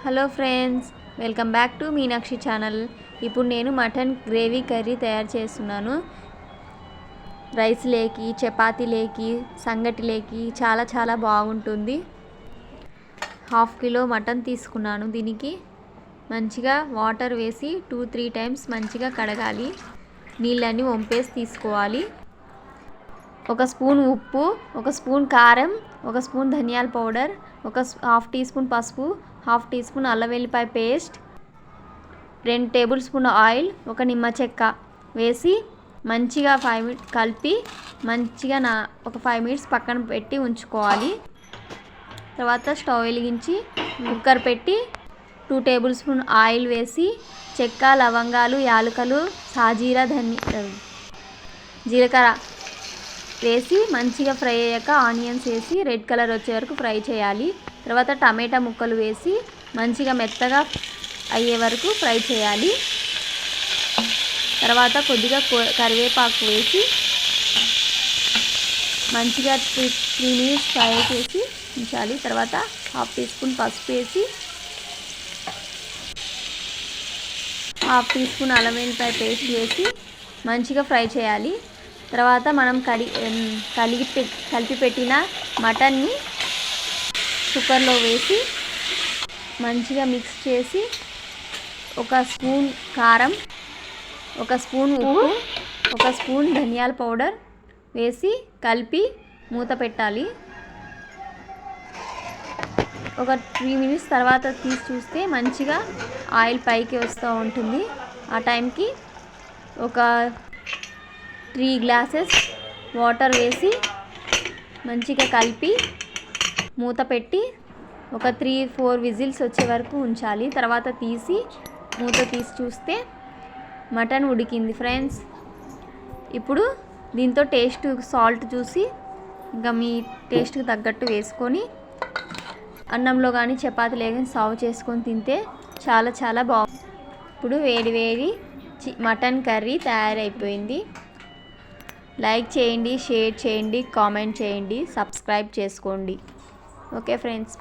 Hello friends, welcome back to Meenakshi channel. ఇప్పుడు నేను mutton gravy curry తయారు చేస్తున్నాను. రైస్ లేకి, చపాతీ లేకి, సంగటి లేకి చాలా బాగుంటుంది. 1/2 కిలో మటన్ తీసుకున్నాను. దీనికి మంచిగా వాటర్ వేసి 2-3 టైమ్స్ మంచిగా కడగాలి. నీళ్ళన్నీ వంపేసి తీసుకోవాలి. 1 స్పూన్ ఉప్పు, 1 స్పూన్ కారం, 1 స్పూన్ ధనియాల పౌడర్, 1/2 టీ స్పూన్ పసుపు, 1/2 టీ స్పూన్ అల్లం వెల్లిపాయ పేస్ట్, 2 టేబుల్ స్పూన్ ఆయిల్, 1 నిమ్మ చెక్క వేసి మంచిగా 5 మినిట్స్ కలిపి మంచిగా ఒక 5 మినిట్స్ పక్కన పెట్టి ఉంచుకోవాలి. తర్వాత స్టవ్ వెలిగించి కుక్కర్ పెట్టి 2 టేబుల్ స్పూన్ ఆయిల్ వేసి చెక్క, లవంగాలు, యాలకులు, సాజీరా, జీలకర్ర వేసి మంచిగా ఫ్రై అయ్యాక ఆనియన్స్ వేసి రెడ్ కలర్ వచ్చే వరకు ఫ్రై చేయాలి. తర్వాత టమాటా ముక్కలు వేసి మంచిగా మెత్తగా అయ్యే వరకు ఫ్రై చేయాలి. తర్వాత కొద్దిగా కరివేపాకు వేసి మంచిగా 3 మినిట్స్ ఫ్రై చేసి ఉంచాలి. తర్వాత 1/2 టీ స్పూన్ పసుపు వేసి 1/2 టీ స్పూన్ అల్లం వెల్లిపాయ పేస్ట్ వేసి మంచిగా ఫ్రై చేయాలి. తర్వాత మనం కలిపి పెట్టిన మటన్ని కుక్కర్లో వేసి మంచిగా మిక్స్ చేసి 1 స్పూన్ కారం, 1 స్పూన్ ఉప్పు, 1 స్పూన్ ధనియాల పౌడర్ వేసి కలిపి మూత పెట్టాలి. ఒక 3 మినిట్స్ తర్వాత తీసి చూస్తే మంచిగా ఆయిల్ పైకి వస్తూ ఉంటుంది. ఆ టైంకి ఒక 3 గ్లాసెస్ వాటర్ వేసి మంచిగా కలిపి మూత పెట్టి ఒక 3-4 విజిల్స్ వచ్చే వరకు ఉంచాలి. తర్వాత మూత తీసి చూస్తే మటన్ ఉడికింది ఫ్రెండ్స్. ఇప్పుడు దీంతో సాల్ట్ చూసి ఇంకా మీ టేస్ట్కి తగ్గట్టు వేసుకొని అన్నంలో కానీ చపాతీలో కానీ సర్వ్ చేసుకొని తింటే చాలా బాగుంది. ఇప్పుడు వేడి మటన్ కర్రీ తయారైపోయింది. లైక్ చేయండి, షేర్ చేయండి, కామెంట్ చేయండి, సబ్స్క్రైబ్ చేసుకోండి. Okay friends.